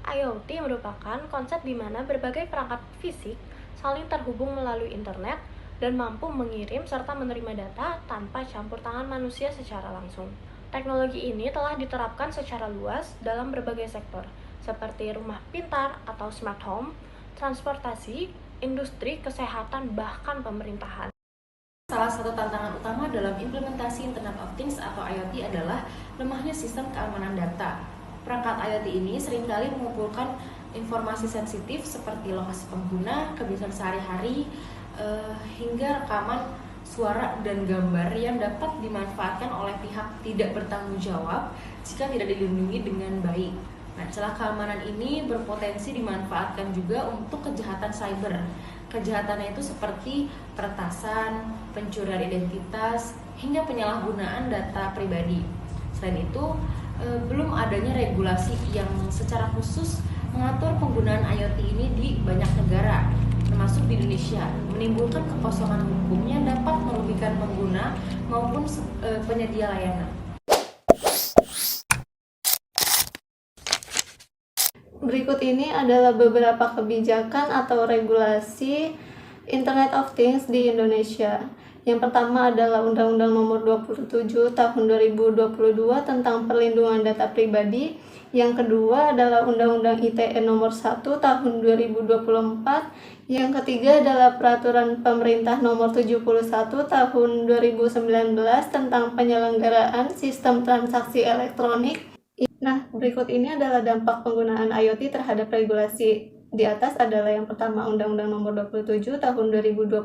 IoT merupakan konsep di mana berbagai perangkat fisik saling terhubung melalui internet dan mampu mengirim serta menerima data tanpa campur tangan manusia secara langsung. Teknologi ini telah diterapkan secara luas dalam berbagai sektor, seperti rumah pintar atau smart home, transportasi, industri, kesehatan, bahkan pemerintahan. Salah satu tantangan utama dalam implementasi Internet of Things atau IoT adalah lemahnya sistem keamanan data. Perangkat IoT ini seringkali mengumpulkan informasi sensitif seperti lokasi pengguna, kebiasaan sehari-hari, hingga rekaman suara dan gambar yang dapat dimanfaatkan oleh pihak tidak bertanggung jawab jika tidak dilindungi dengan baik. Nah, celah keamanan ini berpotensi dimanfaatkan juga untuk kejahatan cyber. Kejahatannya itu seperti peretasan, pencurian identitas, hingga penyalahgunaan data pribadi. Selain itu, belum adanya regulasi yang secara khusus mengatur penggunaan IoT ini di banyak negara, termasuk di Indonesia, menimbulkan kekosongan hukum yang dapat merugikan pengguna maupun penyedia layanan. Berikut ini adalah beberapa kebijakan atau regulasi Internet of Things di Indonesia. Yang pertama adalah Undang-Undang Nomor 27 Tahun 2022 tentang Perlindungan Data Pribadi. Yang kedua adalah Undang-Undang ITE Nomor 1 Tahun 2024. Yang ketiga adalah Peraturan Pemerintah Nomor 71 Tahun 2019 tentang Penyelenggaraan Sistem Transaksi Elektronik. Nah, berikut ini adalah dampak penggunaan IoT terhadap regulasi. Di atas adalah yang pertama, Undang-Undang Nomor 27 Tahun 2022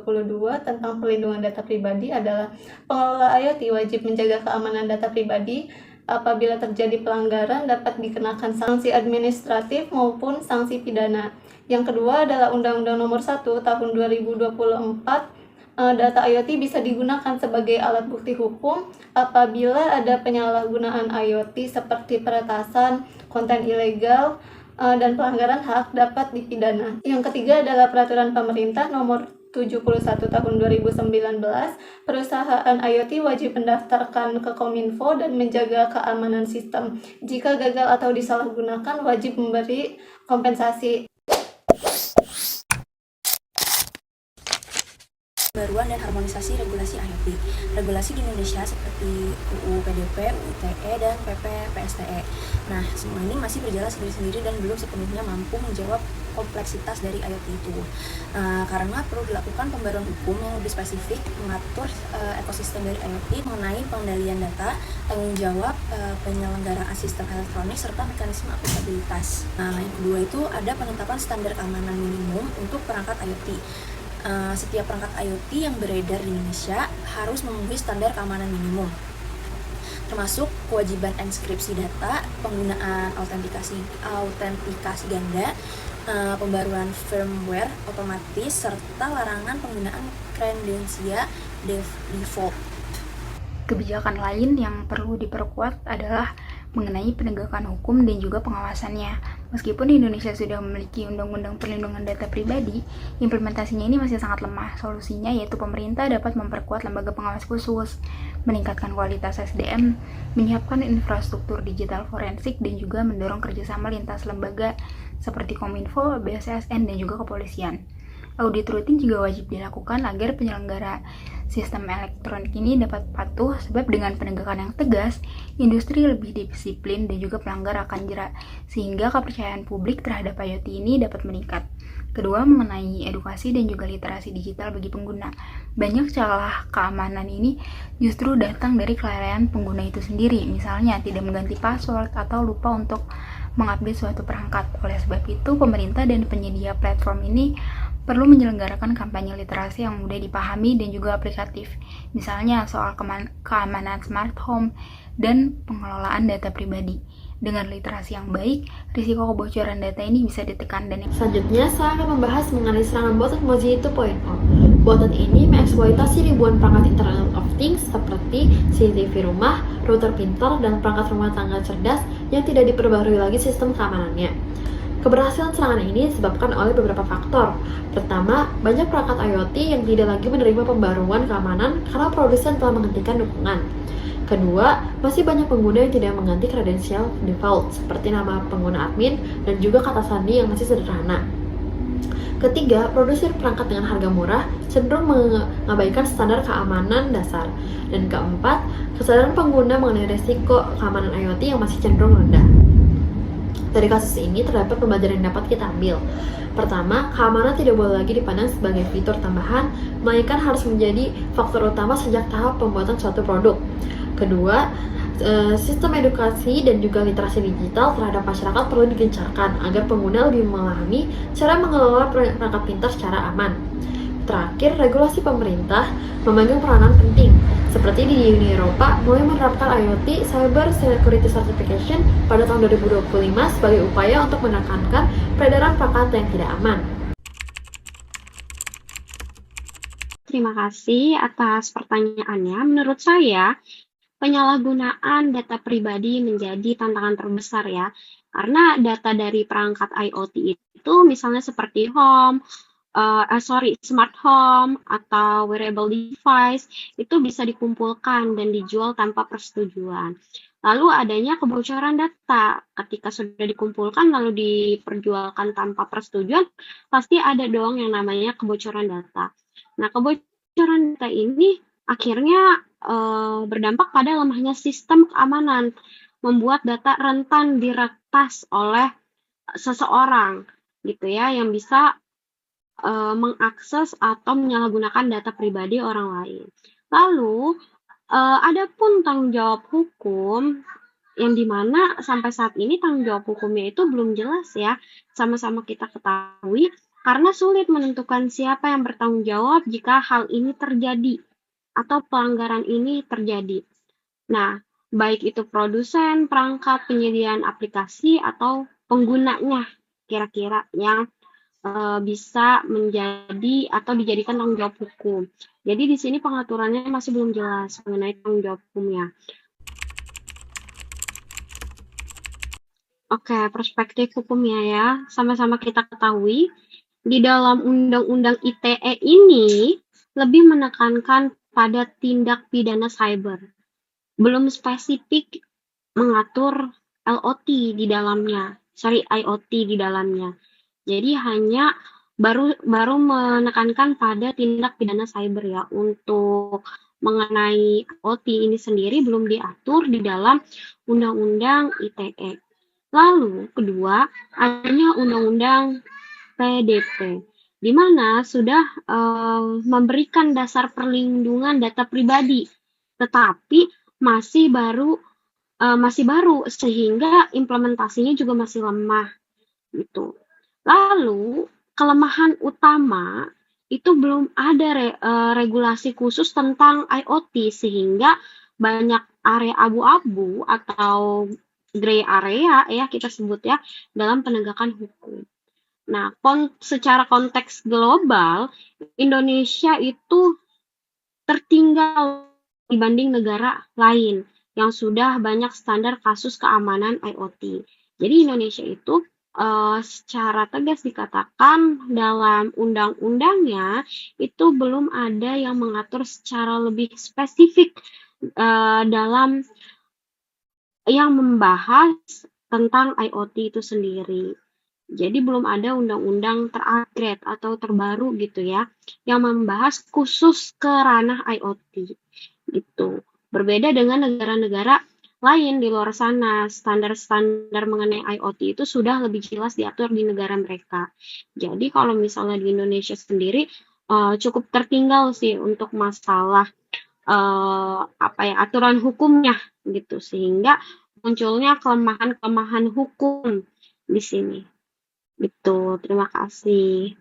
tentang Perlindungan Data Pribadi adalah pengelola IoT wajib menjaga keamanan data pribadi. Apabila terjadi pelanggaran dapat dikenakan sanksi administratif maupun sanksi pidana. Yang kedua adalah Undang-Undang Nomor 1 Tahun 2024. Data IoT bisa digunakan sebagai alat bukti hukum apabila ada penyalahgunaan IoT seperti peretasan, konten ilegal, dan pelanggaran hak dapat dipidana. Yang ketiga adalah Peraturan Pemerintah Nomor 71 Tahun 2019. Perusahaan IoT wajib mendaftarkan ke Kominfo dan menjaga keamanan sistem. Jika gagal atau disalahgunakan, wajib memberi kompensasi. Pembaruan dan harmonisasi regulasi IoT. Regulasi di Indonesia seperti UU PDP, UU ITE, dan PP PSTE. Nah, semua ini masih berjalan sendiri-sendiri dan belum sepenuhnya mampu menjawab kompleksitas dari IoT itu. Karena perlu dilakukan pembaruan hukum yang lebih spesifik mengatur ekosistem dari IoT mengenai pengendalian data, tanggung jawab penyelenggaraan sistem elektronik, serta mekanisme akuntabilitas. Yang kedua itu ada penetapan standar keamanan minimum untuk perangkat IoT. Setiap perangkat IoT yang beredar di Indonesia harus memenuhi standar keamanan minimum, termasuk kewajiban enskripsi data, penggunaan autentikasi ganda, pembaruan firmware otomatis, serta larangan penggunaan kredensial default. Kebijakan lain yang perlu diperkuat adalah mengenai penegakan hukum dan juga pengawasannya. Meskipun Indonesia sudah memiliki Undang-Undang Perlindungan Data Pribadi, implementasinya ini masih sangat lemah. Solusinya yaitu pemerintah dapat memperkuat lembaga pengawas khusus, meningkatkan kualitas SDM, menyiapkan infrastruktur digital forensik, dan juga mendorong kerjasama lintas lembaga seperti Kominfo, BSSN, dan juga kepolisian. Audit rutin juga wajib dilakukan agar penyelenggara sistem elektronik ini dapat patuh, sebab dengan penegakan yang tegas, industri lebih disiplin dan juga pelanggar akan jerak, sehingga kepercayaan publik terhadap IoT ini dapat meningkat. Kedua, mengenai edukasi dan juga literasi digital bagi pengguna. Banyak celah keamanan ini justru datang dari kelalaian pengguna itu sendiri, misalnya tidak mengganti password atau lupa untuk mengupdate suatu perangkat. Oleh sebab itu, pemerintah dan penyedia platform ini perlu menyelenggarakan kampanye literasi yang mudah dipahami dan juga aplikatif, misalnya soal keamanan smart home dan pengelolaan data pribadi. Dengan literasi yang baik, risiko kebocoran data ini bisa ditekan. Dan selanjutnya, saya akan membahas mengenai serangan botnet Mozilla 2.0. Botnet ini mengeksploitasi ribuan perangkat Internet of Things seperti CCTV rumah, router pintar, dan perangkat rumah tangga cerdas yang tidak diperbarui lagi sistem keamanannya. Keberhasilan serangan ini disebabkan oleh beberapa faktor. Pertama, banyak perangkat IoT yang tidak lagi menerima pembaruan keamanan karena produsen telah menghentikan dukungan. Kedua, masih banyak pengguna yang tidak mengganti kredensial default seperti nama pengguna admin dan juga kata sandi yang masih sederhana. Ketiga, produsen perangkat dengan harga murah cenderung mengabaikan standar keamanan dasar. Dan keempat, kesadaran pengguna mengenai risiko keamanan IoT yang masih cenderung rendah. Dari kasus ini terdapat pembelajaran yang dapat kita ambil. Pertama, keamanan tidak boleh lagi dipandang sebagai fitur tambahan, melainkan harus menjadi faktor utama sejak tahap pembuatan suatu produk. Kedua, sistem edukasi dan juga literasi digital terhadap masyarakat perlu digencarkan agar pengguna lebih memahami cara mengelola perangkat pintar secara aman. Terakhir, regulasi pemerintah memegang peranan penting. Seperti di Uni Eropa, mulai menerapkan IoT Cyber Security Certification pada tahun 2025 sebagai upaya untuk menekankan peredaran perangkat yang tidak aman. Terima kasih atas pertanyaannya. Menurut saya, penyalahgunaan data pribadi menjadi tantangan terbesar ya. Karena data dari perangkat IoT itu misalnya seperti smart home atau wearable device itu bisa dikumpulkan dan dijual tanpa persetujuan. Lalu adanya kebocoran data. Ketika sudah dikumpulkan lalu diperjualkan tanpa persetujuan, pasti ada dong yang namanya kebocoran data. Nah, kebocoran data ini akhirnya berdampak pada lemahnya sistem keamanan, membuat data rentan diretas oleh seseorang gitu ya, yang bisa mengakses atau menyalahgunakan data pribadi orang lain. Lalu ada pun tanggung jawab hukum yang dimana sampai saat ini tanggung jawab hukumnya itu belum jelas ya, sama-sama kita ketahui karena sulit menentukan siapa yang bertanggung jawab jika hal ini terjadi atau pelanggaran ini terjadi. Nah, baik itu produsen, perangkat, penyediaan aplikasi, atau penggunanya kira-kira yang bisa menjadi atau dijadikan tanggung jawab hukum. Jadi di sini pengaturannya masih belum jelas mengenai tanggung jawab hukumnya. Oke, perspektif hukumnya ya, sama-sama kita ketahui di dalam Undang-Undang ITE ini lebih menekankan pada tindak pidana cyber. Belum spesifik mengatur IoT di dalamnya. Jadi hanya baru menekankan pada tindak pidana cyber ya. Untuk mengenai IoT ini sendiri belum diatur di dalam Undang-Undang ITE. Lalu kedua, adanya Undang-Undang PDP, di mana sudah memberikan dasar perlindungan data pribadi, tetapi masih baru sehingga implementasinya juga masih lemah gitu. Lalu kelemahan utama itu belum ada regulasi khusus tentang IoT sehingga banyak area abu-abu atau gray area ya kita sebut ya dalam penegakan hukum. Nah, secara konteks global, Indonesia itu tertinggal dibanding negara lain yang sudah banyak standar kasus keamanan IoT. Jadi Indonesia itu secara tegas dikatakan dalam undang-undangnya itu belum ada yang mengatur secara lebih spesifik dalam yang membahas tentang IoT itu sendiri. Jadi belum ada undang-undang terupgrade atau terbaru gitu ya, yang membahas khusus ke ranah IoT gitu. Berbeda dengan negara-negara lain di luar sana, standar-standar mengenai IoT itu sudah lebih jelas diatur di negara mereka. Jadi kalau misalnya di Indonesia sendiri cukup tertinggal sih untuk masalah aturan hukumnya gitu, sehingga munculnya kelemahan-kelemahan hukum di sini. Gitu, terima kasih.